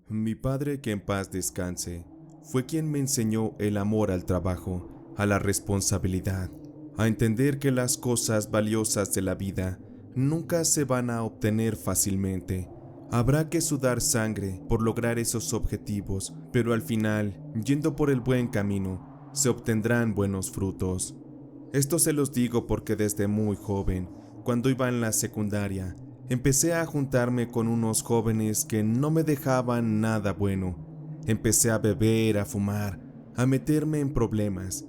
Mi padre, que en paz descanse, fue quien me enseñó el amor al trabajo, a la responsabilidad, a entender que las cosas valiosas de la vida nunca se van a obtener fácilmente. Habrá que sudar sangre por lograr esos objetivos, pero al final, yendo por el buen camino, se obtendrán buenos frutos. Esto se los digo porque desde muy joven, cuando iba en la secundaria, empecé a juntarme con unos jóvenes que no me dejaban nada bueno. Empecé a beber, a fumar, a meterme en problemas.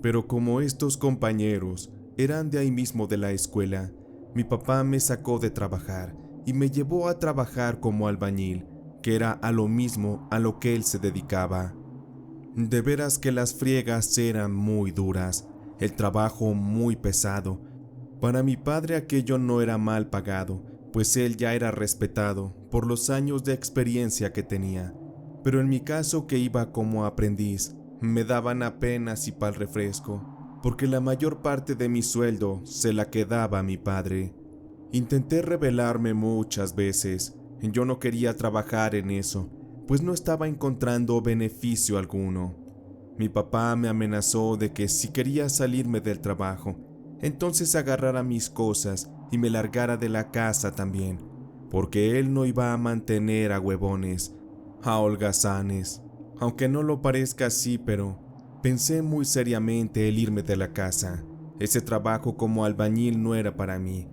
Pero como estos compañeros eran de ahí mismo de la escuela, mi papá me sacó de trabajar y me llevó a trabajar como albañil, que era a lo mismo a lo que él se dedicaba. De veras que las friegas eran muy duras, el trabajo muy pesado. Para mi padre aquello no era mal pagado, pues él ya era respetado por los años de experiencia que tenía. Pero en mi caso, que iba como aprendiz, me daban apenas y pa'l refresco, porque la mayor parte de mi sueldo se la quedaba mi padre. Intenté rebelarme muchas veces. Yo no quería trabajar en eso, pues no estaba encontrando beneficio alguno. Mi papá me amenazó de que si quería salirme del trabajo, entonces agarrara mis cosas y me largara de la casa también, porque él no iba a mantener a huevones, a holgazanes. Aunque no lo parezca así, pero pensé muy seriamente el irme de la casa. Ese trabajo como albañil no era para mí.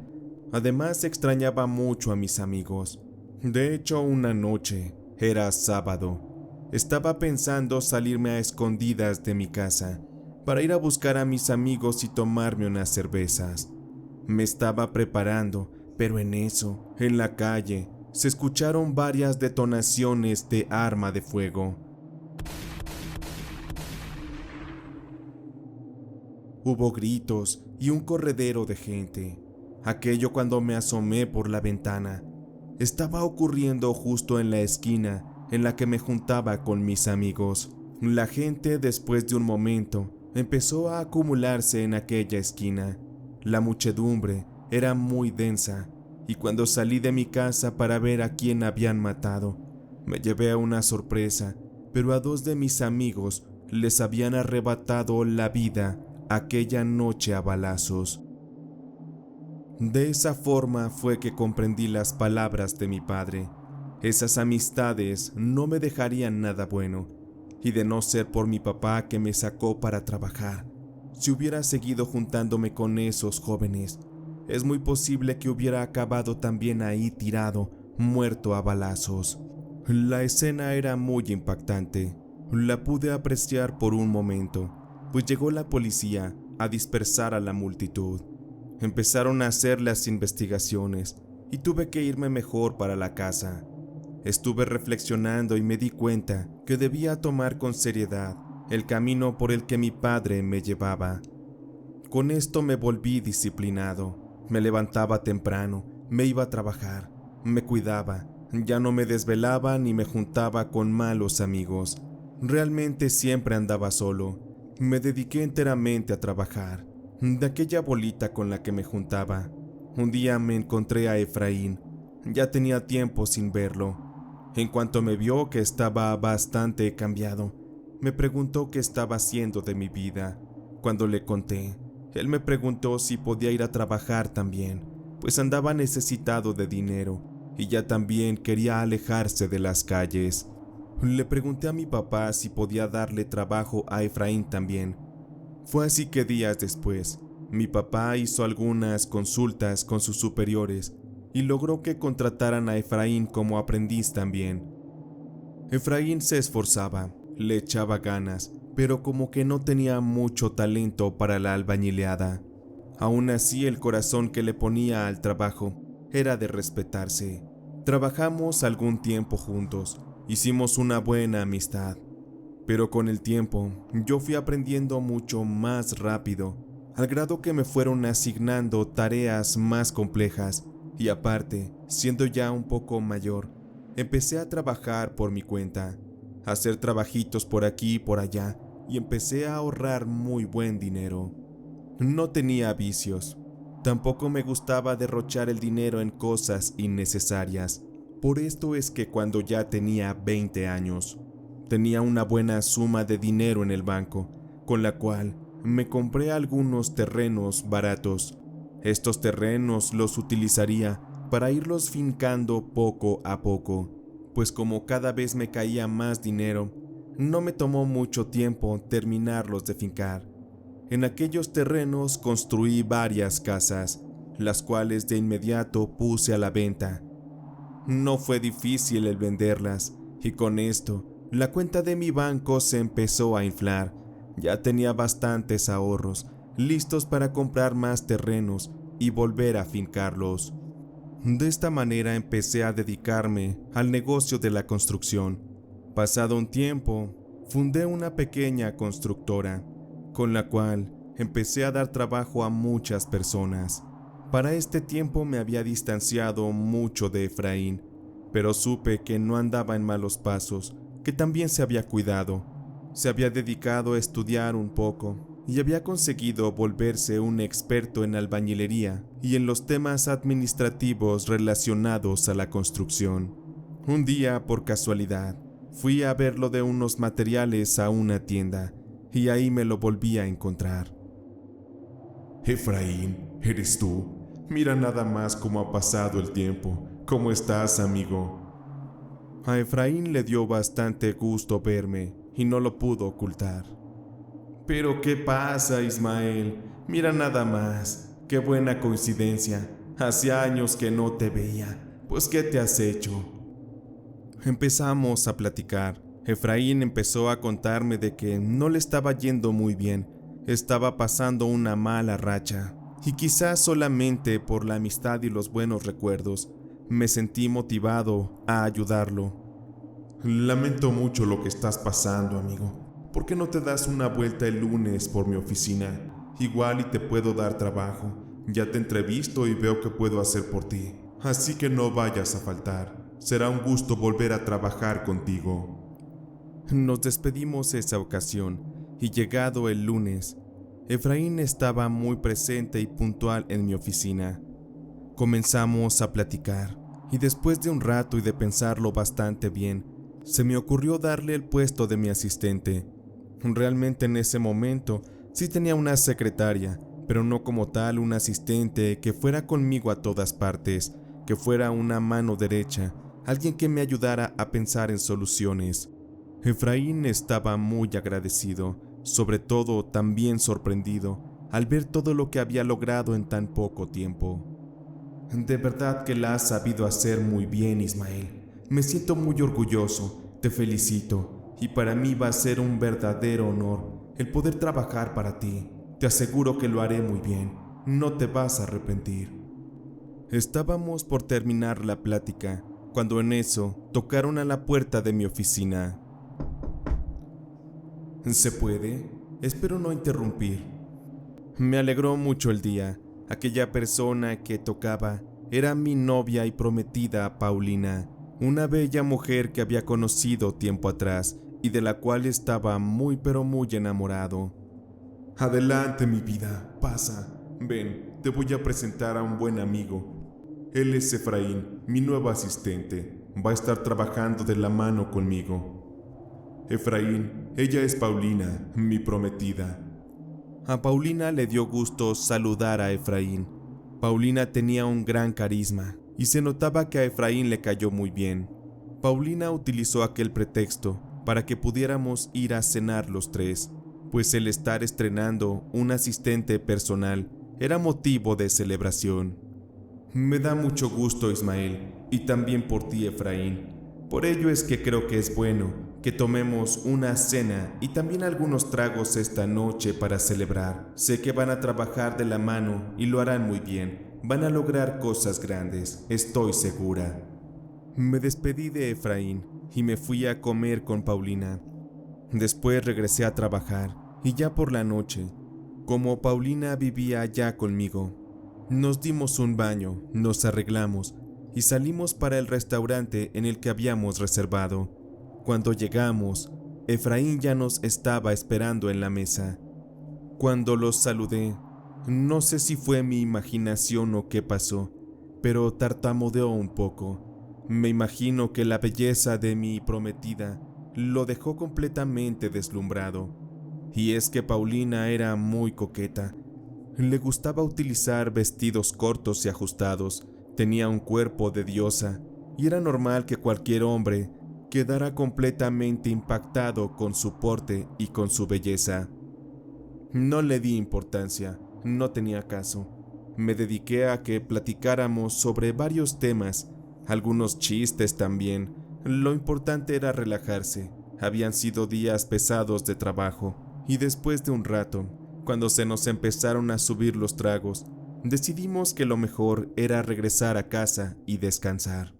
Además, extrañaba mucho a mis amigos. De hecho, una noche, era sábado, estaba pensando salirme a escondidas de mi casa para ir a buscar a mis amigos y tomarme unas cervezas. Me estaba preparando, pero en eso, en la calle, se escucharon varias detonaciones de arma de fuego. Hubo gritos y un corredero de gente. Aquello, cuando me asomé por la ventana, estaba ocurriendo justo en la esquina en la que me juntaba con mis amigos. La gente, después de un momento, empezó a acumularse en aquella esquina. La muchedumbre era muy densa, y cuando salí de mi casa para ver a quién habían matado, me llevé a una sorpresa, pero a dos de mis amigos les habían arrebatado la vida aquella noche a balazos. De esa forma fue que comprendí las palabras de mi padre. Esas amistades no me dejarían nada bueno, y de no ser por mi papá que me sacó para trabajar, si hubiera seguido juntándome con esos jóvenes, es muy posible que hubiera acabado también ahí tirado, muerto a balazos. La escena era muy impactante. La pude apreciar por un momento, pues llegó la policía a dispersar a la multitud. Empezaron a hacer las investigaciones y tuve que irme mejor para la casa. Estuve reflexionando y me di cuenta que debía tomar con seriedad el camino por el que mi padre me llevaba. Con esto me volví disciplinado. Me levantaba temprano, me iba a trabajar, me cuidaba, ya no me desvelaba ni me juntaba con malos amigos. Realmente siempre andaba solo. Me dediqué enteramente a trabajar. De aquella bolita con la que me juntaba, un día me encontré a Efraín. Ya tenía tiempo sin verlo. En cuanto me vio que estaba bastante cambiado, me preguntó qué estaba haciendo de mi vida. Cuando le conté, él me preguntó si podía ir a trabajar también, pues andaba necesitado de dinero y ya también quería alejarse de las calles. Le pregunté a mi papá si podía darle trabajo a Efraín también. Fue así que días después, mi papá hizo algunas consultas con sus superiores y logró que contrataran a Efraín como aprendiz también. Efraín se esforzaba, le echaba ganas, pero como que no tenía mucho talento para la albañileada. Aún así, el corazón que le ponía al trabajo era de respetarse. Trabajamos algún tiempo juntos, hicimos una buena amistad. Pero con el tiempo, yo fui aprendiendo mucho más rápido, al grado que me fueron asignando tareas más complejas, y aparte, siendo ya un poco mayor, empecé a trabajar por mi cuenta, a hacer trabajitos por aquí y por allá, y empecé a ahorrar muy buen dinero. No tenía vicios, tampoco me gustaba derrochar el dinero en cosas innecesarias. Por esto es que cuando ya tenía 20 años, tenía una buena suma de dinero en el banco, con la cual me compré algunos terrenos baratos. Estos terrenos los utilizaría para irlos fincando poco a poco, pues como cada vez me caía más dinero, no me tomó mucho tiempo terminarlos de fincar. En aquellos terrenos construí varias casas, las cuales de inmediato puse a la venta. No fue difícil el venderlas, y con esto, la cuenta de mi banco se empezó a inflar. Ya tenía bastantes ahorros, listos para comprar más terrenos y volver a fincarlos. De esta manera empecé a dedicarme al negocio de la construcción. Pasado un tiempo, fundé una pequeña constructora, con la cual empecé a dar trabajo a muchas personas. Para este tiempo me había distanciado mucho de Efraín, pero supe que no andaba en malos pasos, que también se había cuidado. Se había dedicado a estudiar un poco y había conseguido volverse un experto en albañilería y en los temas administrativos relacionados a la construcción. Un día, por casualidad, fui a verlo de unos materiales a una tienda y ahí me lo volví a encontrar. Efraín, ¿eres tú? Mira nada más cómo ha pasado el tiempo. ¿Cómo estás, amigo? A Efraín le dio bastante gusto verme y no lo pudo ocultar. Pero ¿qué pasa, Ismael? Mira nada más. Qué buena coincidencia. Hace años que no te veía. Pues ¿qué te has hecho? Empezamos a platicar. Efraín empezó a contarme de que no le estaba yendo muy bien, estaba pasando una mala racha, y quizás solamente por la amistad y los buenos recuerdos, me sentí motivado a ayudarlo. Lamento mucho lo que estás pasando, amigo. ¿Por qué no te das una vuelta el lunes por mi oficina? Igual y te puedo dar trabajo. Ya te entrevisto y veo qué puedo hacer por ti. Así que no vayas a faltar. Será un gusto volver a trabajar contigo. Nos despedimos esa ocasión, y llegado el lunes, Efraín estaba muy presente y puntual en mi oficina. Comenzamos a platicar, y después de un rato y de pensarlo bastante bien, se me ocurrió darle el puesto de mi asistente. Realmente en ese momento sí tenía una secretaria, pero no como tal un asistente que fuera conmigo a todas partes, que fuera una mano derecha, alguien que me ayudara a pensar en soluciones. Efraín estaba muy agradecido, sobre todo también sorprendido, al ver todo lo que había logrado en tan poco tiempo. De verdad que la has sabido hacer muy bien, Ismael. Me siento muy orgulloso, te felicito, y para mí va a ser un verdadero honor el poder trabajar para ti. Te aseguro que lo haré muy bien, no te vas a arrepentir. Estábamos por terminar la plática, cuando en eso tocaron a la puerta de mi oficina. ¿Se puede? Espero no interrumpir. Me alegró mucho el día. Aquella persona que tocaba era mi novia y prometida Paulina, una bella mujer que había conocido tiempo atrás y de la cual estaba muy pero muy enamorado. Adelante, mi vida, pasa. Ven, te voy a presentar a un buen amigo. Él es Efraín, mi nuevo asistente. Va a estar trabajando de la mano conmigo. Efraín, ella es Paulina, mi prometida. A Paulina le dio gusto saludar a Efraín. Paulina tenía un gran carisma y se notaba que a Efraín le cayó muy bien. Paulina utilizó aquel pretexto para que pudiéramos ir a cenar los tres, pues el estar estrenando un asistente personal era motivo de celebración. Me da mucho gusto, Ismael, y también por ti, Efraín. Por ello es que creo que es bueno que tomemos una cena y también algunos tragos esta noche para celebrar. Sé que van a trabajar de la mano y lo harán muy bien. Van a lograr cosas grandes, estoy segura. Me despedí de Efraín y me fui a comer con Paulina. Después regresé a trabajar y ya por la noche, como Paulina vivía ya conmigo, nos dimos un baño, nos arreglamos y salimos para el restaurante en el que habíamos reservado. Cuando llegamos, Efraín ya nos estaba esperando en la mesa. Cuando los saludé, no sé si fue mi imaginación o qué pasó, pero tartamudeó un poco. Me imagino que la belleza de mi prometida lo dejó completamente deslumbrado. Y es que Paulina era muy coqueta. Le gustaba utilizar vestidos cortos y ajustados, tenía un cuerpo de diosa, y era normal que cualquier hombre quedara completamente impactado con su porte y con su belleza. No le di importancia, no tenía caso. Me dediqué a que platicáramos sobre varios temas, algunos chistes también. Lo importante era relajarse. Habían sido días pesados de trabajo, y después de un rato, cuando se nos empezaron a subir los tragos, decidimos que lo mejor era regresar a casa y descansar.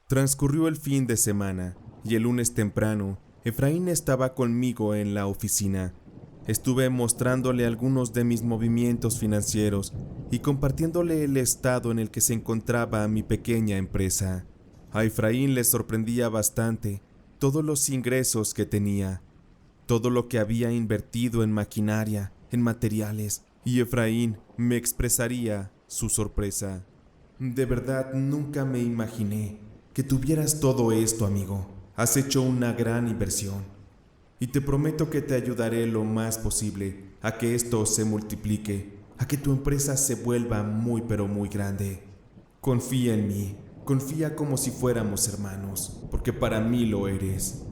Transcurrió el fin de semana, y el lunes temprano, Efraín estaba conmigo en la oficina. Estuve mostrándole algunos de mis movimientos financieros y compartiéndole el estado en el que se encontraba mi pequeña empresa. A Efraín le sorprendía bastante todos los ingresos que tenía, todo lo que había invertido en maquinaria, en materiales, y Efraín me expresaría su sorpresa. De verdad nunca me imaginé que tuvieras todo esto, amigo. Has hecho una gran inversión. Y te prometo que te ayudaré lo más posible a que esto se multiplique, a que tu empresa se vuelva muy pero muy grande. Confía en mí, confía como si fuéramos hermanos, porque para mí lo eres.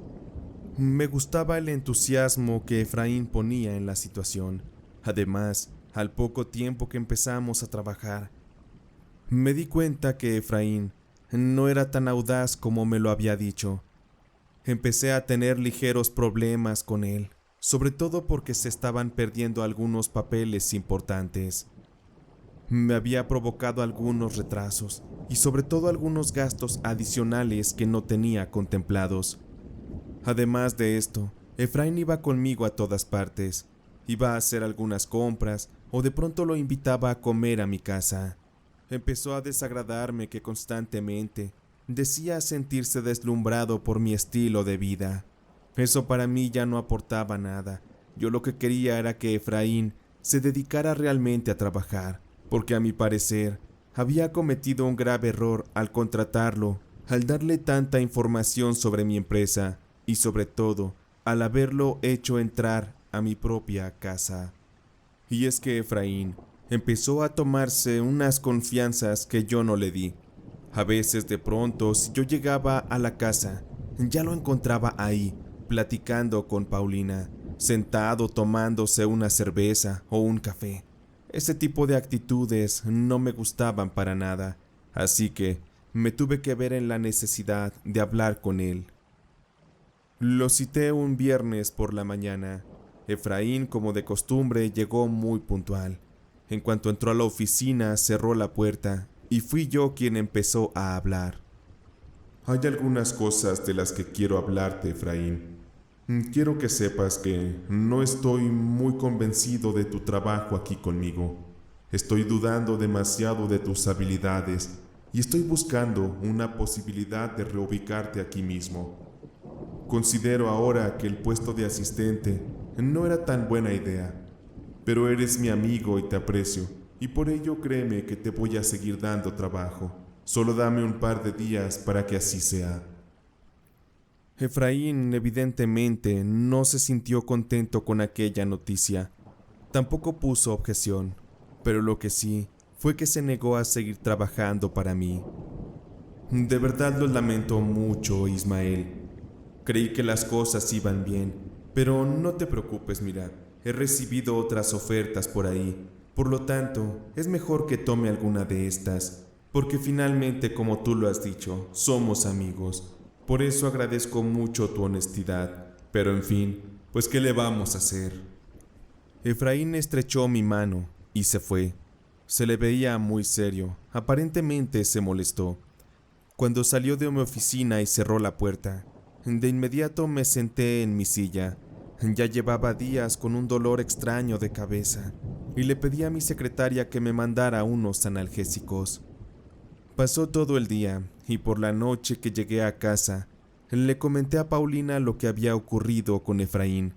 Me gustaba el entusiasmo que Efraín ponía en la situación. Además, al poco tiempo que empezamos a trabajar, me di cuenta que Efraín no era tan audaz como me lo había dicho. Empecé a tener ligeros problemas con él, sobre todo porque se estaban perdiendo algunos papeles importantes. Me había provocado algunos retrasos y sobre todo algunos gastos adicionales que no tenía contemplados. Además de esto, Efraín iba conmigo a todas partes. Iba a hacer algunas compras o de pronto lo invitaba a comer a mi casa. Empezó a desagradarme que constantemente decía sentirse deslumbrado por mi estilo de vida. Eso para mí ya no aportaba nada. Yo lo que quería era que Efraín se dedicara realmente a trabajar, porque a mi parecer había cometido un grave error al contratarlo, al darle tanta información sobre mi empresa y sobre todo al haberlo hecho entrar a mi propia casa. Y es que Efraín empezó a tomarse unas confianzas que yo no le di. A veces de pronto, si yo llegaba a la casa, ya lo encontraba ahí, platicando con Paulina, sentado tomándose una cerveza o un café. Ese tipo de actitudes no me gustaban para nada, así que me tuve que ver en la necesidad de hablar con él. Lo cité un viernes por la mañana. Efraín, como de costumbre, llegó muy puntual. En cuanto entró a la oficina, cerró la puerta y fui yo quien empezó a hablar. Hay algunas cosas de las que quiero hablarte, Efraín. Quiero que sepas que no estoy muy convencido de tu trabajo aquí conmigo. Estoy dudando demasiado de tus habilidades y estoy buscando una posibilidad de reubicarte aquí mismo. Considero ahora que el puesto de asistente no era tan buena idea, pero eres mi amigo y te aprecio, y por ello créeme que te voy a seguir dando trabajo. Solo dame un par de días para que así sea. Efraín evidentemente no se sintió contento con aquella noticia. Tampoco puso objeción, pero lo que sí fue que se negó a seguir trabajando para mí. De verdad lo lamento mucho, Ismael. Creí que las cosas iban bien, pero no te preocupes, mira, he recibido otras ofertas por ahí. Por lo tanto, es mejor que tome alguna de estas, porque finalmente, como tú lo has dicho, somos amigos. Por eso agradezco mucho tu honestidad, pero en fin, pues ¿qué le vamos a hacer? Efraín estrechó mi mano y se fue. Se le veía muy serio, aparentemente se molestó. Cuando salió de mi oficina y cerró la puerta, de inmediato me senté en mi silla. Ya llevaba días con un dolor extraño de cabeza y le pedí a mi secretaria que me mandara unos analgésicos. Pasó todo el día y por la noche que llegué a casa, le comenté a Paulina lo que había ocurrido con Efraín.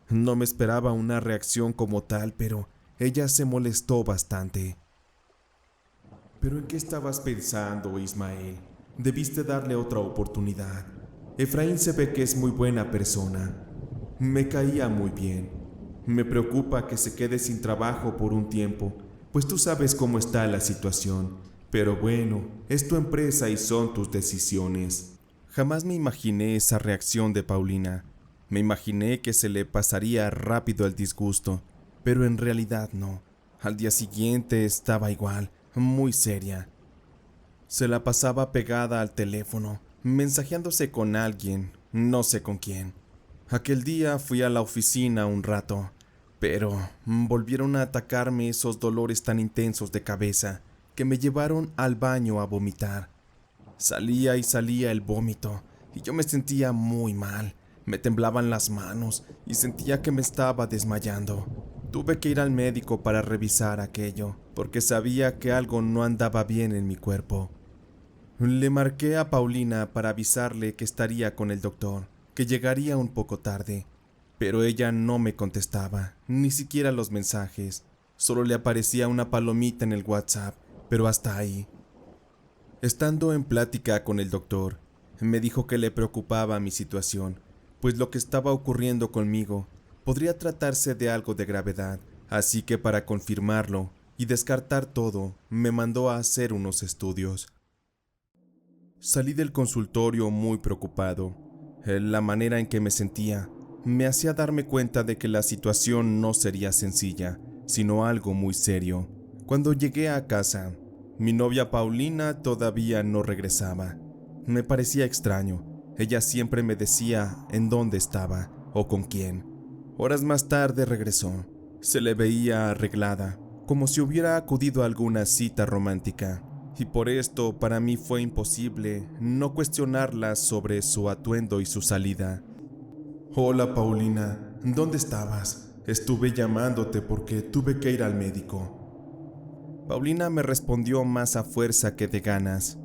No me esperaba una reacción como tal, pero ella se molestó bastante. ¿Pero en qué estabas pensando, Ismael? Debiste darle otra oportunidad. Efraín se ve que es muy buena persona. Me caía muy bien. Me preocupa que se quede sin trabajo por un tiempo, pues tú sabes cómo está la situación. Pero bueno, es tu empresa y son tus decisiones. Jamás me imaginé esa reacción de Paulina. Me imaginé que se le pasaría rápido el disgusto, pero en realidad no. Al día siguiente estaba igual, muy seria. Se la pasaba pegada al teléfono, mensajeándose con alguien, no sé con quién. Aquel día fui a la oficina un rato, pero volvieron a atacarme esos dolores tan intensos de cabeza que me llevaron al baño a vomitar. Salía y salía el vómito, y yo me sentía muy mal. Me temblaban las manos y sentía que me estaba desmayando. Tuve que ir al médico para revisar aquello, porque sabía que algo no andaba bien en mi cuerpo. Le marqué a Paulina para avisarle que estaría con el doctor, que llegaría un poco tarde, pero ella no me contestaba, ni siquiera los mensajes. Solo le aparecía una palomita en el WhatsApp, pero hasta ahí. Estando en plática con el doctor, me dijo que le preocupaba mi situación, pues lo que estaba ocurriendo conmigo podría tratarse de algo de gravedad, así que para confirmarlo y descartar todo, me mandó a hacer unos estudios. Salí del consultorio muy preocupado. La manera en que me sentía me hacía darme cuenta de que la situación no sería sencilla, sino algo muy serio. Cuando llegué a casa, mi novia Paulina todavía no regresaba. Me parecía extraño. Ella siempre me decía en dónde estaba o con quién. Horas más tarde regresó. Se le veía arreglada, como si hubiera acudido a alguna cita romántica. Y por esto para mí fue imposible no cuestionarla sobre su atuendo y su salida. Hola Paulina, ¿dónde estabas? Estuve llamándote porque tuve que ir al médico. Paulina me respondió más a fuerza que de ganas.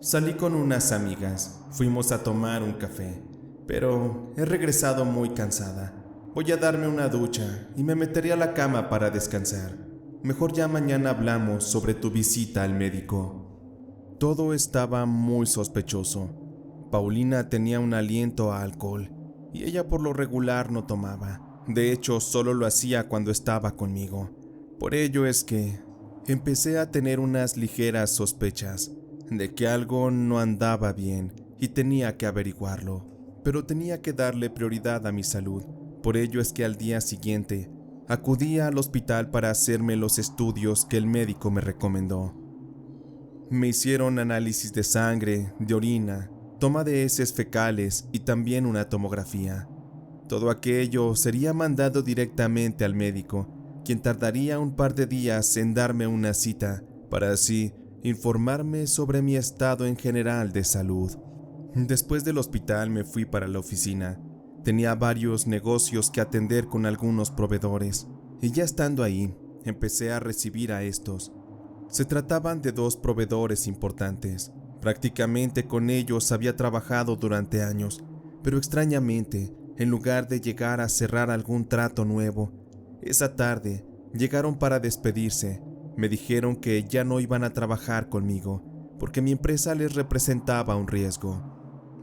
Salí con unas amigas, fuimos a tomar un café, pero he regresado muy cansada. Voy a darme una ducha y me meteré a la cama para descansar. Mejor ya mañana hablamos sobre tu visita al médico. Todo estaba muy sospechoso. Paulina tenía un aliento a alcohol y ella por lo regular no tomaba. De hecho, solo lo hacía cuando estaba conmigo. Por ello es que empecé a tener unas ligeras sospechas de que algo no andaba bien y tenía que averiguarlo, pero tenía que darle prioridad a mi salud. Por ello es que al día siguiente acudí al hospital para hacerme los estudios que el médico me recomendó. Me hicieron análisis de sangre, de orina, toma de heces fecales y también una tomografía. Todo aquello sería mandado directamente al médico, quien tardaría un par de días en darme una cita para así informarme sobre mi estado en general de salud. Después del hospital me fui para la oficina. Tenía varios negocios que atender con algunos proveedores, y ya estando ahí, empecé a recibir a estos. Se trataban de 2 proveedores importantes. Prácticamente con ellos había trabajado durante años, pero extrañamente, en lugar de llegar a cerrar algún trato nuevo, esa tarde llegaron para despedirse. Me dijeron que ya no iban a trabajar conmigo, porque mi empresa les representaba un riesgo.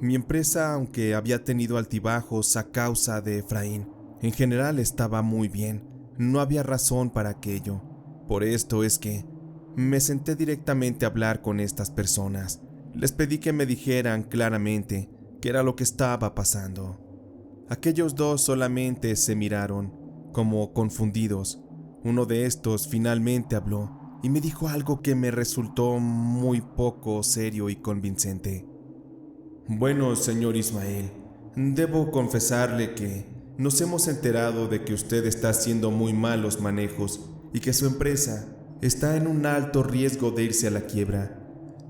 Mi empresa, aunque había tenido altibajos a causa de Efraín, en general estaba muy bien. No había razón para aquello. Por esto es que me senté directamente a hablar con estas personas. Les pedí que me dijeran claramente qué era lo que estaba pasando. Aquellos 2 solamente se miraron, como confundidos. Uno de estos finalmente habló y me dijo algo que me resultó muy poco serio y convincente. Bueno, señor Ismael, debo confesarle que nos hemos enterado de que usted está haciendo muy malos manejos y que su empresa está en un alto riesgo de irse a la quiebra.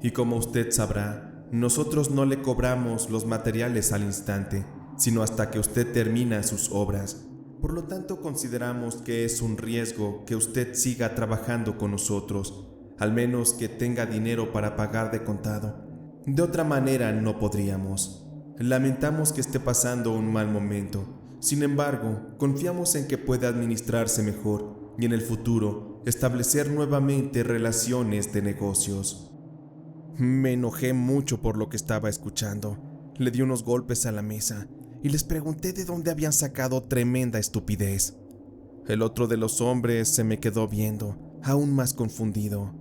Y como usted sabrá, nosotros no le cobramos los materiales al instante, sino hasta que usted termina sus obras. Por lo tanto, consideramos que es un riesgo que usted siga trabajando con nosotros, al menos que tenga dinero para pagar de contado. De otra manera no podríamos. Lamentamos que esté pasando un mal momento. Sin embargo, confiamos en que pueda administrarse mejor y en el futuro establecer nuevamente relaciones de negocios. Me enojé mucho por lo que estaba escuchando. Le di unos golpes a la mesa y les pregunté de dónde habían sacado tremenda estupidez. El otro de los hombres se me quedó viendo, aún más confundido.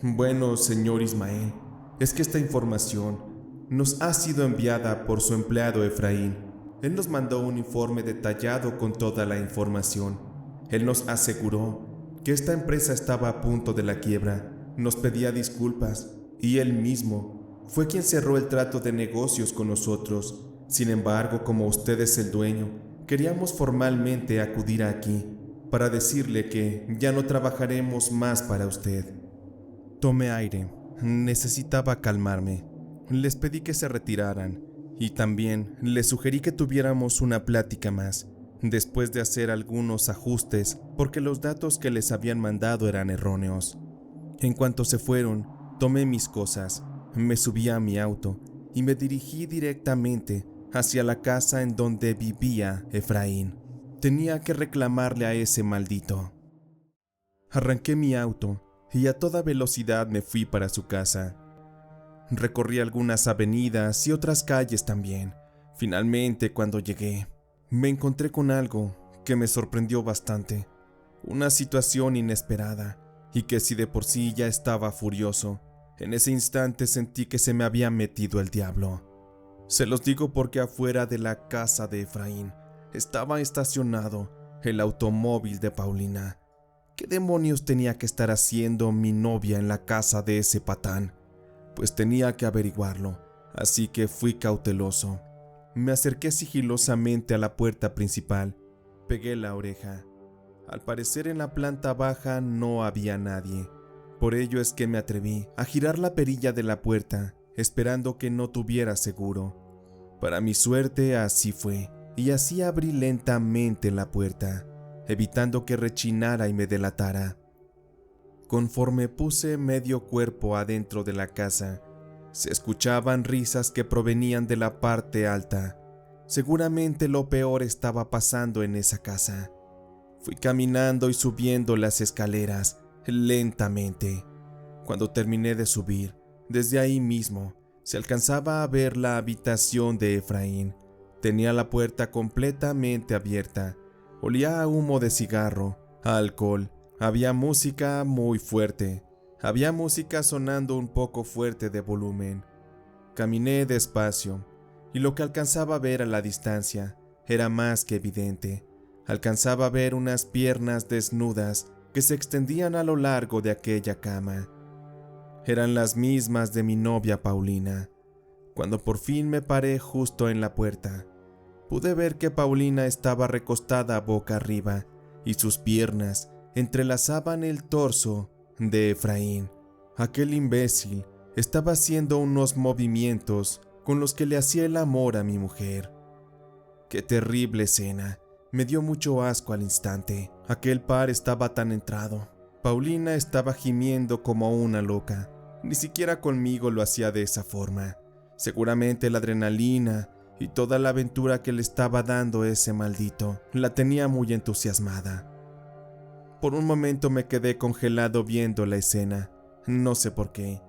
Bueno, señor Ismael, es que esta información nos ha sido enviada por su empleado Efraín. Él nos mandó un informe detallado con toda la información. Él nos aseguró que esta empresa estaba a punto de la quiebra, nos pedía disculpas y él mismo fue quien cerró el trato de negocios con nosotros. Sin embargo, como usted es el dueño, queríamos formalmente acudir aquí para decirle que ya no trabajaremos más para usted. Tomé aire. Necesitaba calmarme. Les pedí que se retiraran y también les sugerí que tuviéramos una plática más, después de hacer algunos ajustes porque los datos que les habían mandado eran erróneos. En cuanto se fueron, tomé mis cosas, me subí a mi auto y me dirigí directamente hacia la casa en donde vivía Efraín. Tenía que reclamarle a ese maldito. Arranqué mi auto y a toda velocidad me fui para su casa. Recorrí algunas avenidas y otras calles también. Finalmente, cuando llegué, me encontré con algo que me sorprendió bastante. Una situación inesperada, y que si de por sí ya estaba furioso, en ese instante sentí que se me había metido el diablo. Se los digo porque afuera de la casa de Efraín estaba estacionado el automóvil de Paulina. ¿Qué demonios tenía que estar haciendo mi novia en la casa de ese patán? Pues tenía que averiguarlo, así que fui cauteloso. Me acerqué sigilosamente a la puerta principal, pegué la oreja. Al parecer en la planta baja no había nadie. Por ello es que me atreví a girar la perilla de la puerta, esperando que no tuviera seguro. Para mi suerte así fue, y así abrí lentamente la puerta, evitando que rechinara y me delatara. Conforme puse medio cuerpo adentro de la casa, se escuchaban risas que provenían de la parte alta. Seguramente lo peor estaba pasando en esa casa. Fui caminando y subiendo las escaleras lentamente. Cuando terminé de subir, desde ahí mismo se alcanzaba a ver la habitación de Efraín. Tenía la puerta completamente abierta. Olía a humo de cigarro, a alcohol. Había música muy fuerte. Había música sonando un poco fuerte de volumen. Caminé despacio, y lo que alcanzaba a ver a la distancia era más que evidente. Alcanzaba a ver unas piernas desnudas que se extendían a lo largo de aquella cama. Eran las mismas de mi novia Paulina. Cuando por fin me paré justo en la puerta, pude ver que Paulina estaba recostada boca arriba y sus piernas entrelazaban el torso de Efraín. Aquel imbécil estaba haciendo unos movimientos con los que le hacía el amor a mi mujer. ¡Qué terrible escena! Me dio mucho asco al instante. Aquel par estaba tan entrado. Paulina estaba gimiendo como una loca. Ni siquiera conmigo lo hacía de esa forma. Seguramente la adrenalina y toda la aventura que le estaba dando ese maldito la tenía muy entusiasmada. Por un momento me quedé congelado viendo la escena. No sé por qué,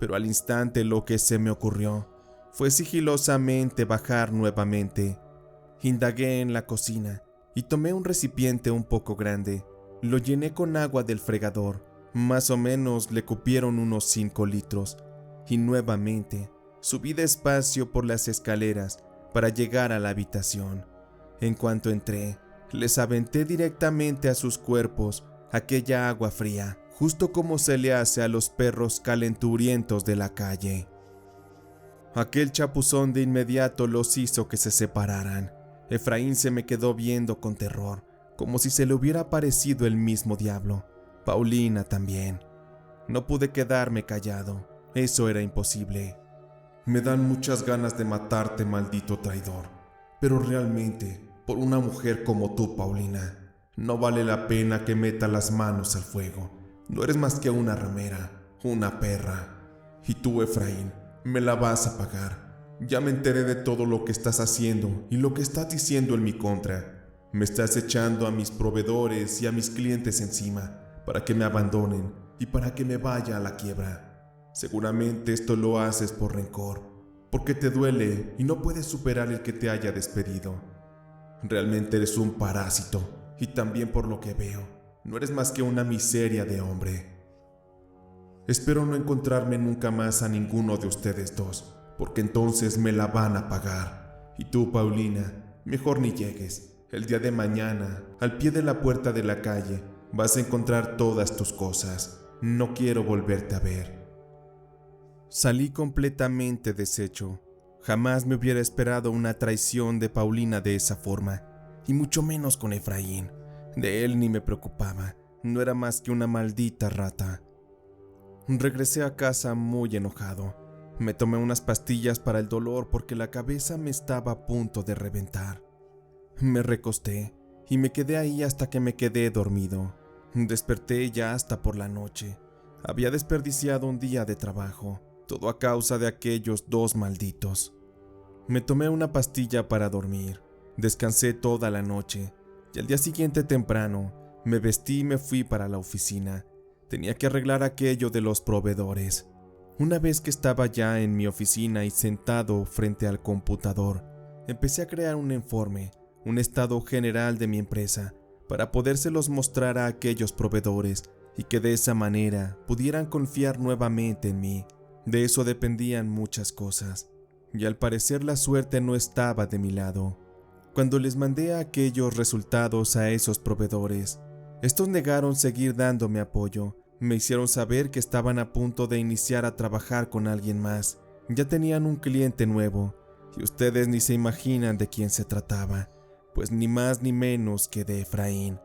pero al instante lo que se me ocurrió fue sigilosamente bajar nuevamente. Indagué en la cocina y tomé un recipiente un poco grande. Lo llené con agua del fregador. Más o menos le cupieron unos 5 litros. Y nuevamente subí despacio por las escaleras para llegar a la habitación. En cuanto entré, les aventé directamente a sus cuerpos aquella agua fría, justo como se le hace a los perros calenturientos de la calle. Aquel chapuzón de inmediato los hizo que se separaran. Efraín se me quedó viendo con terror, como si se le hubiera aparecido el mismo diablo. Paulina también. No pude quedarme callado, eso era imposible. Me dan muchas ganas de matarte, maldito traidor. Pero realmente, por una mujer como tú, Paulina, no vale la pena que meta las manos al fuego. No eres más que una ramera, una perra. Y tú, Efraín, me la vas a pagar. Ya me enteré de todo lo que estás haciendo y lo que estás diciendo en mi contra. Me estás echando a mis proveedores y a mis clientes encima para que me abandonen y para que me vaya a la quiebra. Seguramente esto lo haces por rencor, porque te duele y no puedes superar el que te haya despedido. Realmente eres un parásito y también por lo que veo, no eres más que una miseria de hombre. Espero no encontrarme nunca más a ninguno de ustedes dos, porque entonces me la van a pagar. Y tú, Paulina, mejor ni llegues. El día de mañana, al pie de la puerta de la calle, vas a encontrar todas tus cosas. No quiero volverte a ver. Salí completamente deshecho. Jamás me hubiera esperado una traición de Paulina de esa forma, y mucho menos con Efraín. De él ni me preocupaba, no era más que una maldita rata. Regresé a casa muy enojado. Me tomé unas pastillas para el dolor porque la cabeza me estaba a punto de reventar. Me recosté y me quedé ahí hasta que me quedé dormido. Desperté ya hasta por la noche. Había desperdiciado un día de trabajo, todo a causa de aquellos dos malditos. Me tomé una pastilla para dormir, descansé toda la noche y al día siguiente temprano me vestí y me fui para la oficina. Tenía que arreglar aquello de los proveedores. Una vez que estaba ya en mi oficina y sentado frente al computador, empecé a crear un informe, un estado general de mi empresa, para podérselos mostrar a aquellos proveedores y que de esa manera pudieran confiar nuevamente en mí. De eso dependían muchas cosas, y al parecer la suerte no estaba de mi lado. Cuando les mandé aquellos resultados a esos proveedores, estos negaron seguir dándome apoyo. Me hicieron saber que estaban a punto de iniciar a trabajar con alguien más. Ya tenían un cliente nuevo, y ustedes ni se imaginan de quién se trataba, pues ni más ni menos que de Efraín.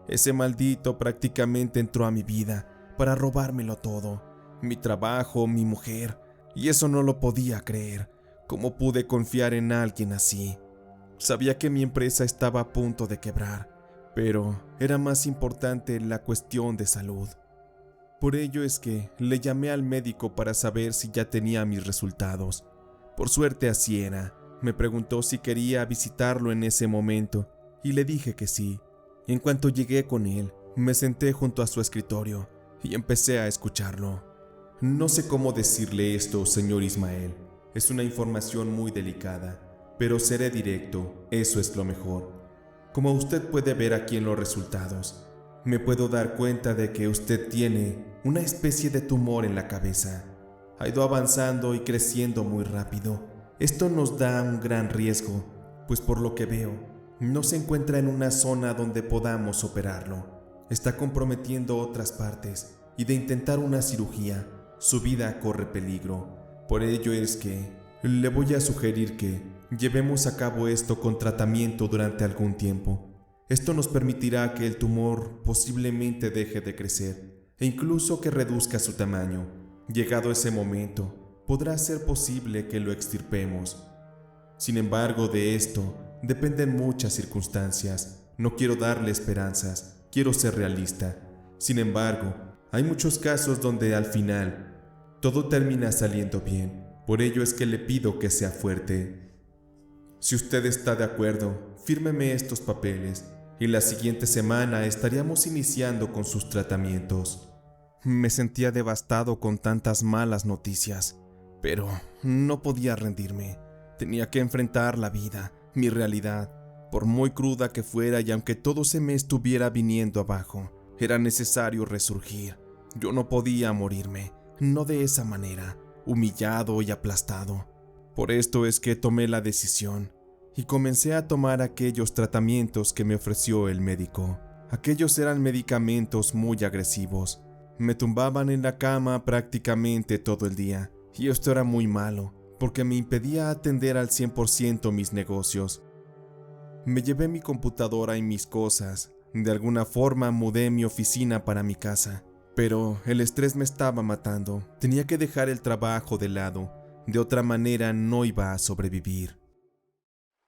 Ese maldito prácticamente entró a mi vida para robármelo todo, mi trabajo, mi mujer, y eso no lo podía creer. ¿Cómo pude confiar en alguien así? Sabía que mi empresa estaba a punto de quebrar, pero era más importante la cuestión de salud. Por ello es que le llamé al médico para saber si ya tenía mis resultados. Por suerte así era. Me preguntó si quería visitarlo en ese momento y le dije que sí. En cuanto llegué con él, me senté junto a su escritorio y empecé a escucharlo. No sé cómo decirle esto, señor Ismael. Es una información muy delicada, pero seré directo, eso es lo mejor. Como usted puede ver aquí en los resultados, me puedo dar cuenta de que usted tiene una especie de tumor en la cabeza. Ha ido avanzando y creciendo muy rápido. Esto nos da un gran riesgo, pues por lo que veo, no se encuentra en una zona donde podamos operarlo. Está comprometiendo otras partes y de intentar una cirugía, su vida corre peligro. Por ello es que le voy a sugerir que llevemos a cabo esto con tratamiento durante algún tiempo. Esto nos permitirá que el tumor posiblemente deje de crecer e incluso que reduzca su tamaño. Llegado ese momento, podrá ser posible que lo extirpemos. Sin embargo, de esto dependen muchas circunstancias. No quiero darle esperanzas, quiero ser realista. Sin embargo, hay muchos casos donde al final todo termina saliendo bien. Por ello es que le pido que sea fuerte. Si usted está de acuerdo, fírmeme estos papeles y la siguiente semana estaríamos iniciando con sus tratamientos. Me sentía devastado con tantas malas noticias, pero no podía rendirme. Tenía que enfrentar la vida, mi realidad, por muy cruda que fuera y aunque todo se me estuviera viniendo abajo, era necesario resurgir. Yo no podía morirme, no de esa manera, humillado y aplastado. Por esto es que tomé la decisión y comencé a tomar aquellos tratamientos que me ofreció el médico. Aquellos eran medicamentos muy agresivos. Me tumbaban en la cama prácticamente todo el día, y esto era muy malo, porque me impedía atender al 100% mis negocios. Me llevé mi computadora y mis cosas. De alguna forma mudé mi oficina para mi casa, pero el estrés me estaba matando. Tenía que dejar el trabajo de lado, de otra manera no iba a sobrevivir.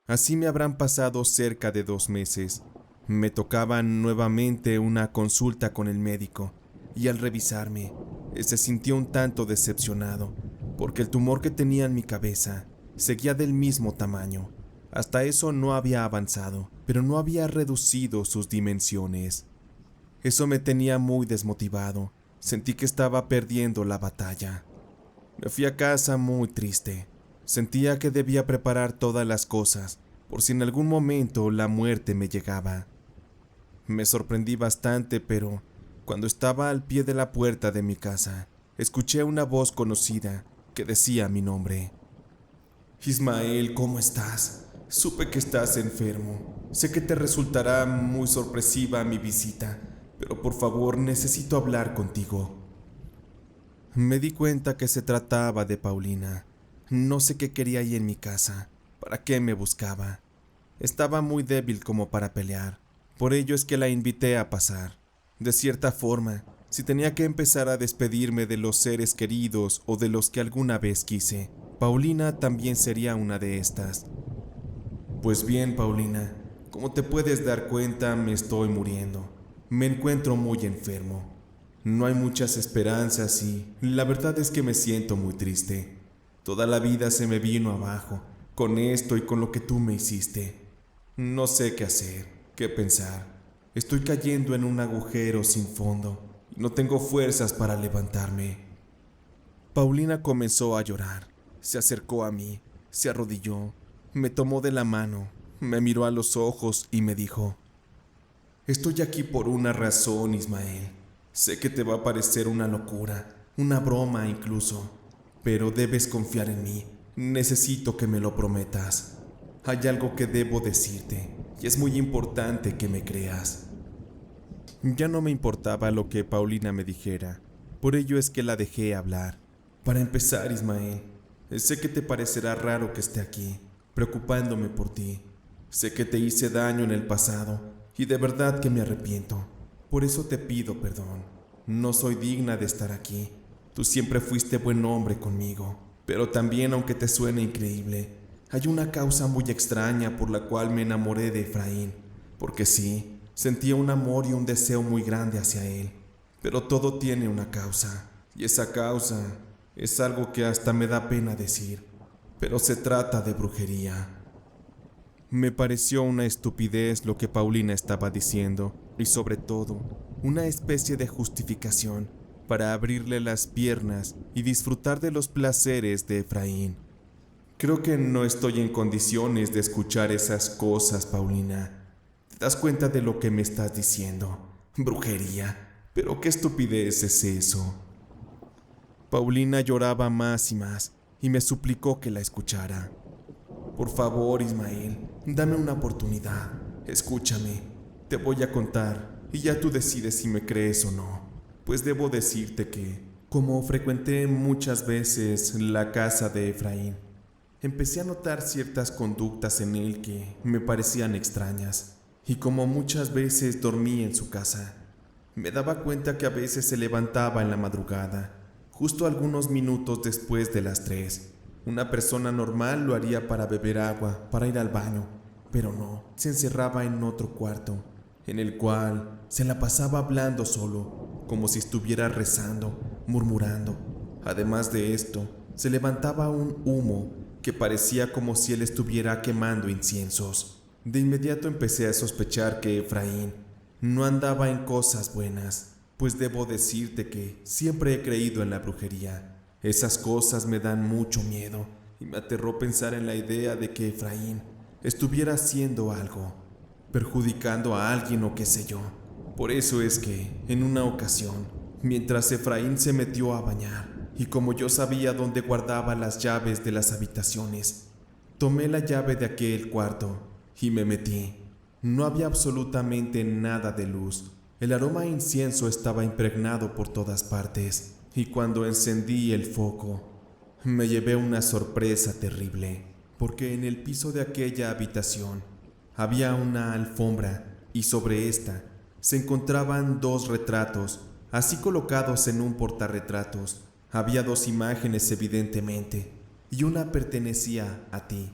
Así me habrán pasado cerca de 2 meses. Me tocaba nuevamente una consulta con el médico, y al revisarme, se sintió un tanto decepcionado, porque el tumor que tenía en mi cabeza seguía del mismo tamaño. Hasta eso no había avanzado, pero no había reducido sus dimensiones. Eso me tenía muy desmotivado. Sentí que estaba perdiendo la batalla. Me fui a casa muy triste. Sentía que debía preparar todas las cosas, por si en algún momento la muerte me llegaba. Me sorprendí bastante, pero cuando estaba al pie de la puerta de mi casa, escuché una voz conocida que decía mi nombre. Ismael, ¿cómo estás? Supe que estás enfermo. Sé que te resultará muy sorpresiva mi visita, pero por favor necesito hablar contigo. Me di cuenta que se trataba de Paulina. No sé qué quería ahí en mi casa, para qué me buscaba. Estaba muy débil como para pelear, por ello es que la invité a pasar. De cierta forma, si tenía que empezar a despedirme de los seres queridos o de los que alguna vez quise, Paulina también sería una de estas. Pues bien, Paulina, como te puedes dar cuenta, me estoy muriendo. Me encuentro muy enfermo. No hay muchas esperanzas y la verdad es que me siento muy triste. Toda la vida se me vino abajo, con esto y con lo que tú me hiciste. No sé qué hacer, qué pensar. Estoy cayendo en un agujero sin fondo y no tengo fuerzas para levantarme. Paulina comenzó a llorar. Se acercó a mí, se arrodilló, me tomó de la mano, me miró a los ojos y me dijo: Estoy aquí por una razón, Ismael. Sé que te va a parecer una locura, una broma incluso, pero debes confiar en mí. Necesito que me lo prometas. Hay algo que debo decirte y es muy importante que me creas. Ya no me importaba lo que Paulina me dijera, por ello es que la dejé hablar. Para empezar, Ismael, sé que te parecerá raro que esté aquí, preocupándome por ti. Sé que te hice daño en el pasado y de verdad que me arrepiento. Por eso te pido perdón. No soy digna de estar aquí. Tú siempre fuiste buen hombre conmigo. Pero también, aunque te suene increíble, hay una causa muy extraña por la cual me enamoré de Efraín. Porque sí, sentía un amor y un deseo muy grande hacia él. Pero todo tiene una causa. Y esa causa es algo que hasta me da pena decir. Pero se trata de brujería. Me pareció una estupidez lo que Paulina estaba diciendo, y sobre todo, una especie de justificación para abrirle las piernas y disfrutar de los placeres de Efraín. Creo que no estoy en condiciones de escuchar esas cosas, Paulina. ¿Te das cuenta de lo que me estás diciendo? Brujería. ¿Pero qué estupidez es eso? Paulina lloraba más y más, y me suplicó que la escuchara. Por favor, Ismael, dame una oportunidad. Escúchame. Te voy a contar y ya tú decides si me crees o no. Pues debo decirte que, como frecuenté muchas veces la casa de Efraín, empecé a notar ciertas conductas en él que me parecían extrañas. Y como muchas veces dormí en su casa, me daba cuenta que a veces se levantaba en la madrugada, justo algunos minutos después de las 3. Una persona normal lo haría para beber agua, para ir al baño, pero no, se encerraba en otro cuarto, en el cual se la pasaba hablando solo, como si estuviera rezando, murmurando. Además de esto, se levantaba un humo que parecía como si él estuviera quemando inciensos. De inmediato empecé a sospechar que Efraín no andaba en cosas buenas, pues debo decirte que siempre he creído en la brujería. Esas cosas me dan mucho miedo y me aterró pensar en la idea de que Efraín estuviera haciendo algo, perjudicando a alguien o qué sé yo. Por eso es que, en una ocasión, mientras Efraín se metió a bañar, y como yo sabía dónde guardaba las llaves de las habitaciones, tomé la llave de aquel cuarto y me metí. No había absolutamente nada de luz. El aroma a incienso estaba impregnado por todas partes. Y cuando encendí el foco, me llevé una sorpresa terrible, porque en el piso de aquella habitación había una alfombra y sobre esta se encontraban 2 retratos, así colocados en un portarretratos. Había 2 imágenes evidentemente, y una pertenecía a ti.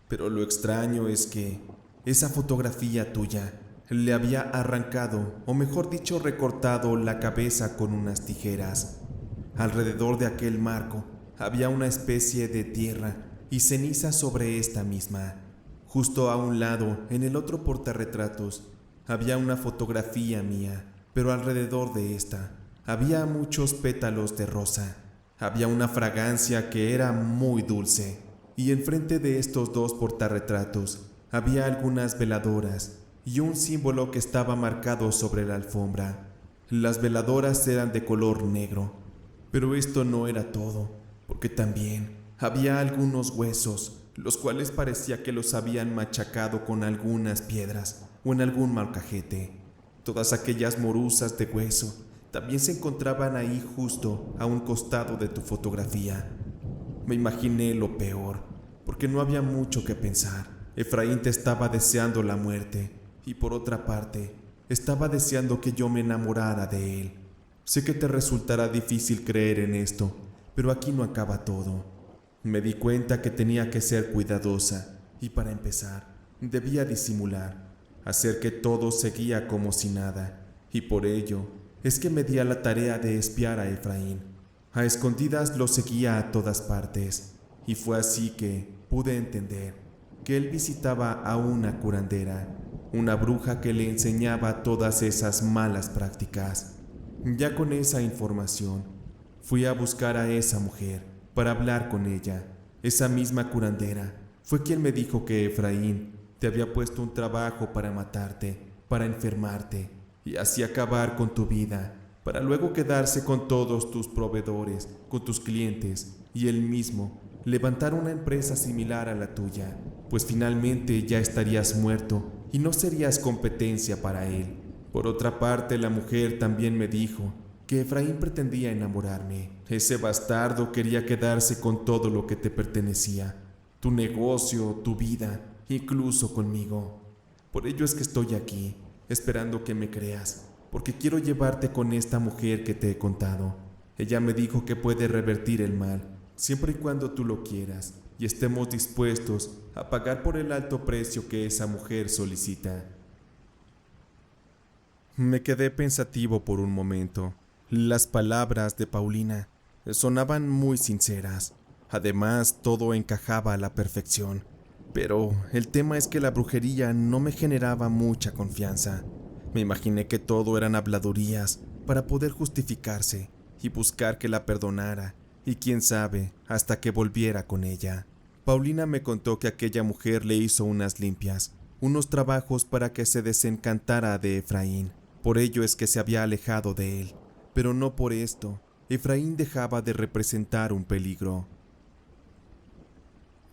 Pero lo extraño es que esa fotografía tuya le había arrancado, o mejor dicho, recortado la cabeza con unas tijeras. Alrededor de aquel marco había una especie de tierra y ceniza sobre esta misma. Justo a un lado, en el otro portarretratos, había una fotografía mía, pero alrededor de esta había muchos pétalos de rosa. Había una fragancia que era muy dulce, y enfrente de estos dos portarretratos había algunas veladoras y un símbolo que estaba marcado sobre la alfombra. Las veladoras eran de color negro, pero esto no era todo, porque también había algunos huesos, los cuales parecía que los habían machacado con algunas piedras o en algún molcajete. Todas aquellas morusas de hueso también se encontraban ahí justo a un costado de tu fotografía. Me imaginé lo peor, porque no había mucho que pensar. Efraín te estaba deseando la muerte, y por otra parte, estaba deseando que yo me enamorara de él. Sé que te resultará difícil creer en esto, pero aquí no acaba todo. Me di cuenta que tenía que ser cuidadosa, y para empezar, debía disimular, hacer que todo seguía como si nada, y por ello es que me di a la tarea de espiar a Efraín. A escondidas lo seguía a todas partes, y fue así que pude entender que él visitaba a una curandera, una bruja que le enseñaba todas esas malas prácticas. Ya con esa información, fui a buscar a esa mujer para hablar con ella. Esa misma curandera fue quien me dijo que Efraín te había puesto un trabajo para matarte, para enfermarte y así acabar con tu vida, para luego quedarse con todos tus proveedores, con tus clientes y él mismo levantar una empresa similar a la tuya, pues finalmente ya estarías muerto y no serías competencia para él. Por otra parte, la mujer también me dijo que Efraín pretendía enamorarme. Ese bastardo quería quedarse con todo lo que te pertenecía, tu negocio, tu vida, incluso conmigo. Por ello es que estoy aquí, esperando que me creas, porque quiero llevarte con esta mujer que te he contado. Ella me dijo que puede revertir el mal, siempre y cuando tú lo quieras, y estemos dispuestos a pagar por el alto precio que esa mujer solicita. Me quedé pensativo por un momento. Las palabras de Paulina sonaban muy sinceras. Además, todo encajaba a la perfección. Pero el tema es que la brujería no me generaba mucha confianza. Me imaginé que todo eran habladurías para poder justificarse y buscar que la perdonara, y quién sabe, hasta que volviera con ella. Paulina me contó que aquella mujer le hizo unas limpias, unos trabajos para que se desencantara de Efraín. Por ello es que se había alejado de él, pero no por esto. Efraín dejaba de representar un peligro.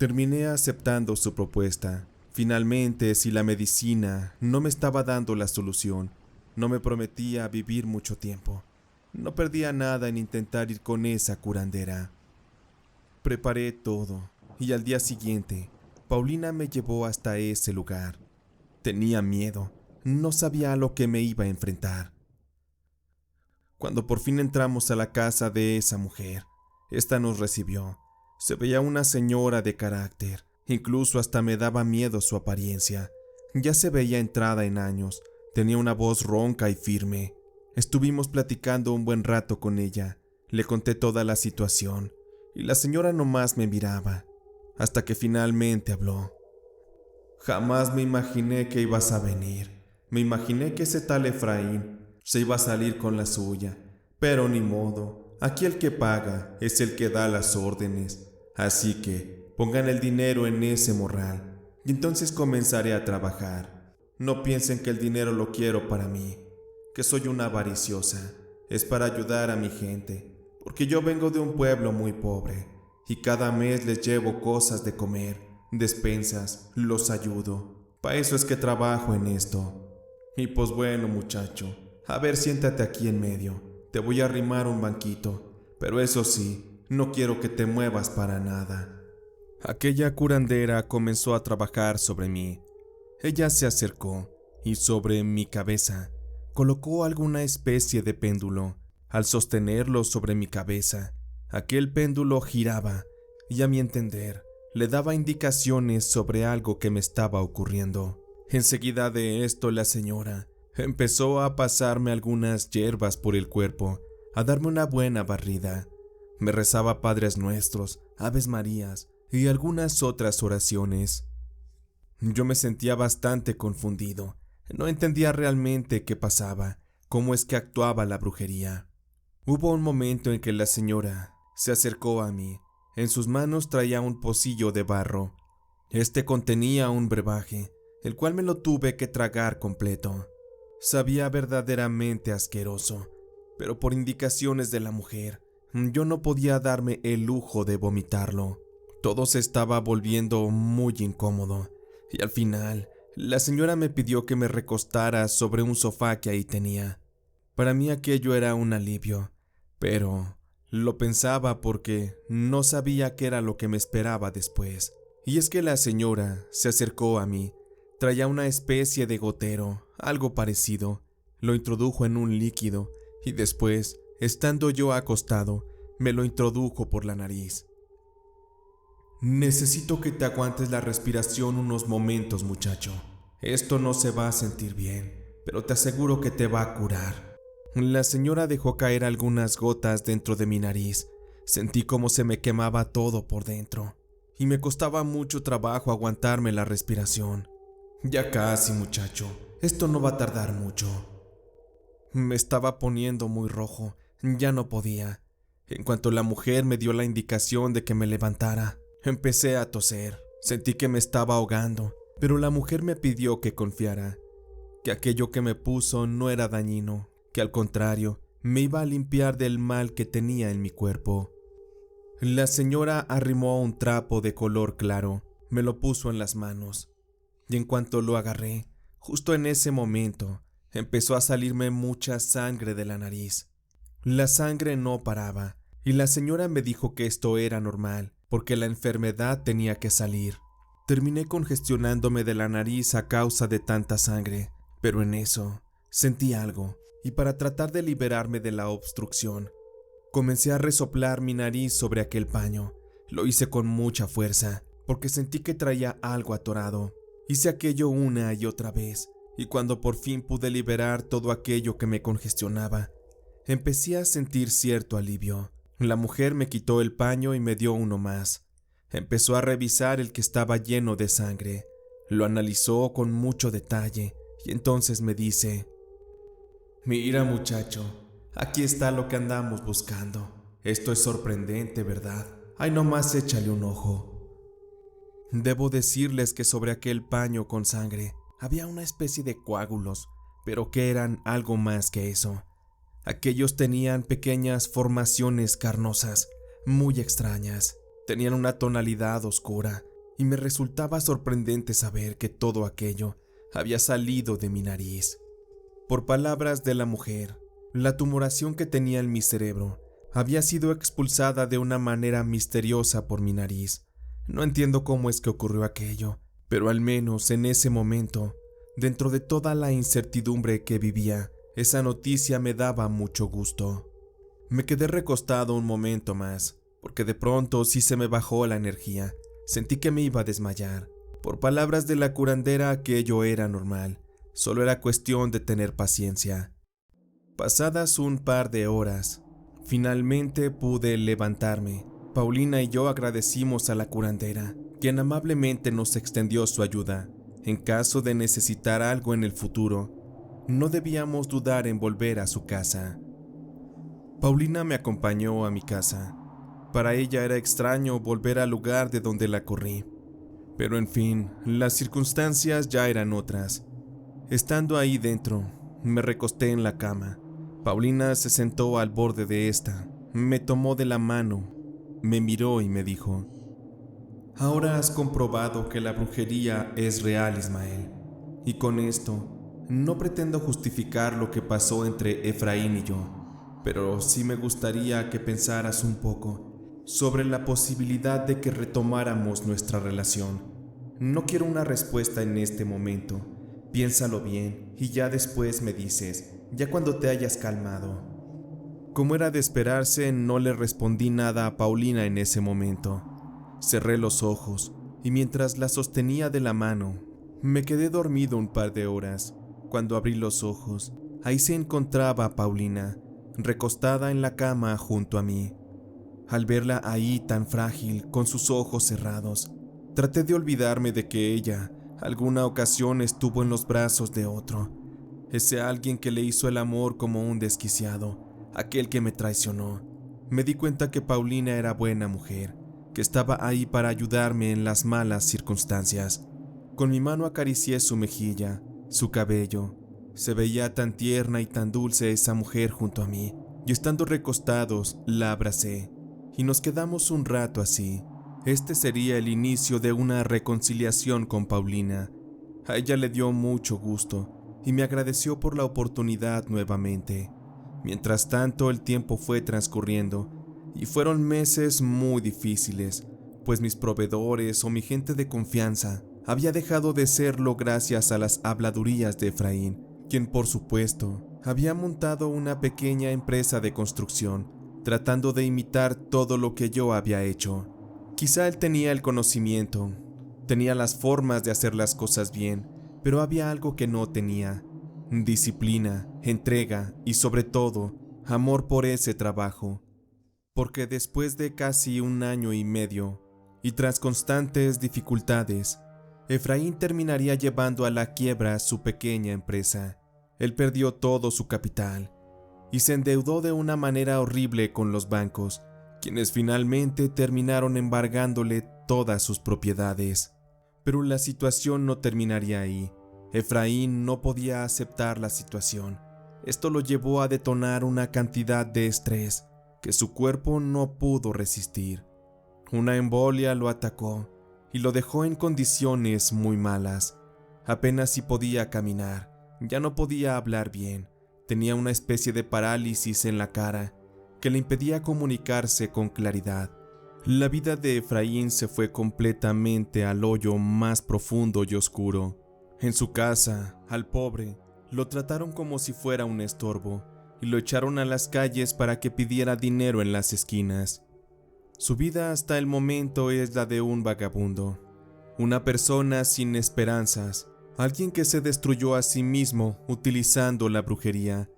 Terminé aceptando su propuesta. Finalmente, si la medicina no me estaba dando la solución, no me prometía vivir mucho tiempo. No perdía nada en intentar ir con esa curandera. Preparé todo, y al día siguiente, Paulina me llevó hasta ese lugar. Tenía miedo, no sabía a lo que me iba a enfrentar. Cuando por fin entramos a la casa de esa mujer, esta nos recibió. Se veía una señora de carácter, incluso hasta me daba miedo su apariencia. Ya se veía entrada en años, tenía una voz ronca y firme. Estuvimos platicando un buen rato con ella, le conté toda la situación, y la señora nomás me miraba, hasta que finalmente habló. Jamás me imaginé que ibas a venir, me imaginé que ese tal Efraín se iba a salir con la suya, pero ni modo, aquí el que paga es el que da las órdenes. Así que pongan el dinero en ese morral y entonces comenzaré a trabajar. No piensen que el dinero lo quiero para mí, que soy una avariciosa. Es para ayudar a mi gente, porque yo vengo de un pueblo muy pobre y cada mes les llevo cosas de comer, despensas, los ayudo. Para eso es que trabajo en esto. Y pues bueno, muchacho, a ver, siéntate aquí en medio. Te voy a arrimar un banquito, pero eso sí, no quiero que te muevas para nada. Aquella curandera comenzó a trabajar sobre mí. Ella se acercó y sobre mi cabeza colocó alguna especie de péndulo. Al sostenerlo sobre mi cabeza, aquel péndulo giraba y a mi entender le daba indicaciones sobre algo que me estaba ocurriendo. Enseguida de esto la señora empezó a pasarme algunas hierbas por el cuerpo, a darme una buena barrida. Me rezaba Padres Nuestros, Aves Marías y algunas otras oraciones. Yo me sentía bastante confundido. No entendía realmente qué pasaba, cómo es que actuaba la brujería. Hubo un momento en que la señora se acercó a mí. En sus manos traía un pocillo de barro. Este contenía un brebaje, el cual me lo tuve que tragar completo. Sabía verdaderamente asqueroso, pero por indicaciones de la mujer, yo no podía darme el lujo de vomitarlo. Todo se estaba volviendo muy incómodo, y al final, la señora me pidió que me recostara sobre un sofá que ahí tenía. Para mí aquello era un alivio, pero lo pensaba porque no sabía qué era lo que me esperaba después. Y es que la señora se acercó a mí, traía una especie de gotero, algo parecido, lo introdujo en un líquido y después, estando yo acostado, me lo introdujo por la nariz. Necesito que te aguantes la respiración unos momentos, muchacho. Esto no se va a sentir bien, pero te aseguro que te va a curar. La señora dejó caer algunas gotas dentro de mi nariz. Sentí como se me quemaba todo por dentro, y me costaba mucho trabajo aguantarme la respiración. Ya casi, muchacho. Esto no va a tardar mucho. Me estaba poniendo muy rojo. Ya no podía. En cuanto la mujer me dio la indicación de que me levantara, empecé a toser. Sentí que me estaba ahogando, pero la mujer me pidió que confiara, que aquello que me puso no era dañino, que al contrario, me iba a limpiar del mal que tenía en mi cuerpo. La señora arrimó un trapo de color claro, me lo puso en las manos, y en cuanto lo agarré, justo en ese momento, empezó a salirme mucha sangre de la nariz. La sangre no paraba, y la señora me dijo que esto era normal, porque la enfermedad tenía que salir. Terminé congestionándome de la nariz a causa de tanta sangre, pero en eso sentí algo, y para tratar de liberarme de la obstrucción, comencé a resoplar mi nariz sobre aquel paño. Lo hice con mucha fuerza, porque sentí que traía algo atorado. Hice aquello una y otra vez, y cuando por fin pude liberar todo aquello que me congestionaba, empecé a sentir cierto alivio. La mujer me quitó el paño y me dio uno más. Empezó a revisar el que estaba lleno de sangre. Lo analizó con mucho detalle, y entonces me dice: «Mira, muchacho, aquí está lo que andamos buscando. Esto es sorprendente, ¿verdad? Ay, nomás échale un ojo». Debo decirles que sobre aquel paño con sangre había una especie de coágulos, pero que eran algo más que eso. Aquellos tenían pequeñas formaciones carnosas, muy extrañas. Tenían una tonalidad oscura, y me resultaba sorprendente saber que todo aquello había salido de mi nariz. Por palabras de la mujer, la tumoración que tenía en mi cerebro había sido expulsada de una manera misteriosa por mi nariz. No entiendo cómo es que ocurrió aquello, pero al menos en ese momento, dentro de toda la incertidumbre que vivía, esa noticia me daba mucho gusto. Me quedé recostado un momento más, porque de pronto sí se me bajó la energía. Sentí que me iba a desmayar. Por palabras de la curandera, aquello era normal. Solo era cuestión de tener paciencia. Pasadas un par de horas, finalmente pude levantarme. Paulina y yo agradecimos a la curandera, quien amablemente nos extendió su ayuda. En caso de necesitar algo en el futuro, no debíamos dudar en volver a su casa. Paulina me acompañó a mi casa. Para ella era extraño volver al lugar de donde la corrí. Pero en fin, las circunstancias ya eran otras. Estando ahí dentro, me recosté en la cama. Paulina se sentó al borde de esta, me tomó de la mano, me miró y me dijo: «Ahora has comprobado que la brujería es real, Ismael. Y con esto, no pretendo justificar lo que pasó entre Efraín y yo, pero sí me gustaría que pensaras un poco sobre la posibilidad de que retomáramos nuestra relación. No quiero una respuesta en este momento. Piénsalo bien y ya después me dices, ya cuando te hayas calmado». Como era de esperarse, no le respondí nada a Paulina en ese momento. Cerré los ojos y mientras la sostenía de la mano, me quedé dormido un par de horas. Cuando abrí los ojos, ahí se encontraba Paulina, recostada en la cama junto a mí. Al verla ahí tan frágil, con sus ojos cerrados, traté de olvidarme de que ella alguna ocasión estuvo en los brazos de otro. ese alguien que le hizo el amor como un desquiciado, aquel que me traicionó. Me di cuenta que Paulina era buena mujer, que estaba ahí para ayudarme en las malas circunstancias. Con mi mano acaricié su mejilla, su cabello. Se veía tan tierna y tan dulce esa mujer junto a mí, y estando recostados, la abracé, y nos quedamos un rato así. Este sería el inicio de una reconciliación con Paulina. A ella le dio mucho gusto, y me agradeció por la oportunidad nuevamente. Mientras tanto, el tiempo fue transcurriendo, y fueron meses muy difíciles, pues mis proveedores o mi gente de confianza había dejado de serlo gracias a las habladurías de Efraín, quien por supuesto había montado una pequeña empresa de construcción, tratando de imitar todo lo que yo había hecho. Quizá él tenía el conocimiento, tenía las formas de hacer las cosas bien, pero había algo que no tenía: disciplina, entrega y sobre todo, amor por ese trabajo. Porque después de casi 1 año y medio, y tras constantes dificultades, Efraín terminaría llevando a la quiebra su pequeña empresa. Él perdió todo su capital y se endeudó de una manera horrible con los bancos, quienes finalmente terminaron embargándole todas sus propiedades. Pero la situación no terminaría ahí. Efraín no podía aceptar la situación. Esto lo llevó a detonar una cantidad de estrés que su cuerpo no pudo resistir. Una embolia lo atacó y lo dejó en condiciones muy malas. Apenas si podía caminar, ya no podía hablar bien, tenía una especie de parálisis en la cara que le impedía comunicarse con claridad. La vida de Efraín se fue completamente al hoyo más profundo y oscuro. En su casa, al pobre, lo trataron como si fuera un estorbo y lo echaron a las calles para que pidiera dinero en las esquinas. Su vida hasta el momento es la de un vagabundo, una persona sin esperanzas, alguien que se destruyó a sí mismo utilizando la brujería.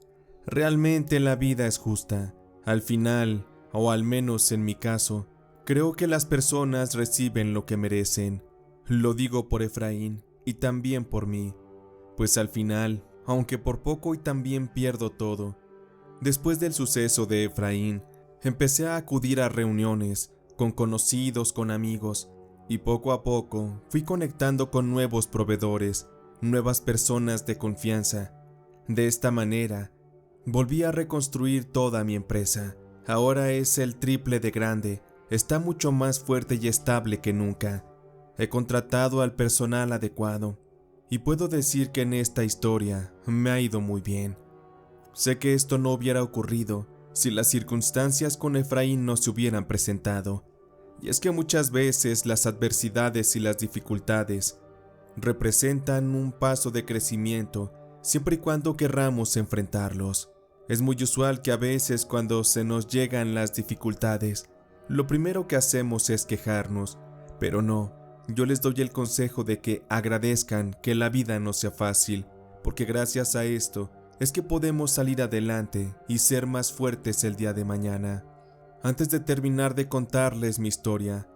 Realmente la vida es justa. Al final, o al menos en mi caso, creo que las personas reciben lo que merecen. Lo digo por Efraín y también por mí, pues al final, aunque por poco y también pierdo todo. Después del suceso de Efraín, empecé a acudir a reuniones, con conocidos, con amigos, y poco a poco fui conectando con nuevos proveedores, nuevas personas de confianza. De esta manera, volví a reconstruir toda mi empresa. Ahora es el triple de grande, está mucho más fuerte y estable que nunca. He contratado al personal adecuado, y puedo decir que en esta historia me ha ido muy bien. Sé que esto no hubiera ocurrido si las circunstancias con Efraín no se hubieran presentado, y es que muchas veces las adversidades y las dificultades representan un paso de crecimiento siempre y cuando querramos enfrentarlos. Es muy usual que a veces cuando se nos llegan las dificultades, lo primero que hacemos es quejarnos, pero no, yo les doy el consejo de que agradezcan que la vida no sea fácil, porque gracias a esto es que podemos salir adelante y ser más fuertes el día de mañana. Antes de terminar de contarles mi historia,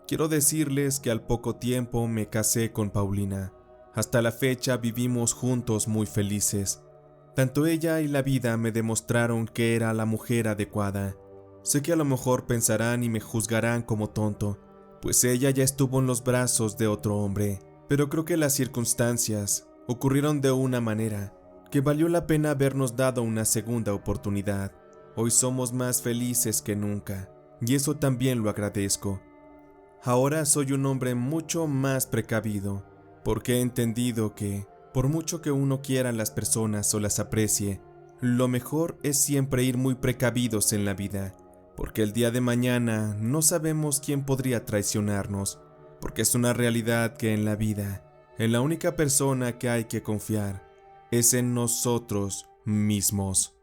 quiero decirles que al poco tiempo me casé con Paulina. Hasta la fecha vivimos juntos muy felices. Tanto ella y la vida me demostraron que era la mujer adecuada. Sé que a lo mejor pensarán y me juzgarán como tonto, pues ella ya estuvo en los brazos de otro hombre, pero creo que las circunstancias ocurrieron de una manera que valió la pena habernos dado una segunda oportunidad. Hoy somos más felices que nunca, y eso también lo agradezco. Ahora soy un hombre mucho más precavido, porque he entendido que, por mucho que uno quiera a las personas o las aprecie, lo mejor es siempre ir muy precavidos en la vida, porque el día de mañana no sabemos quién podría traicionarnos, porque es una realidad que en la vida, en la única persona que hay que confiar, es en nosotros mismos.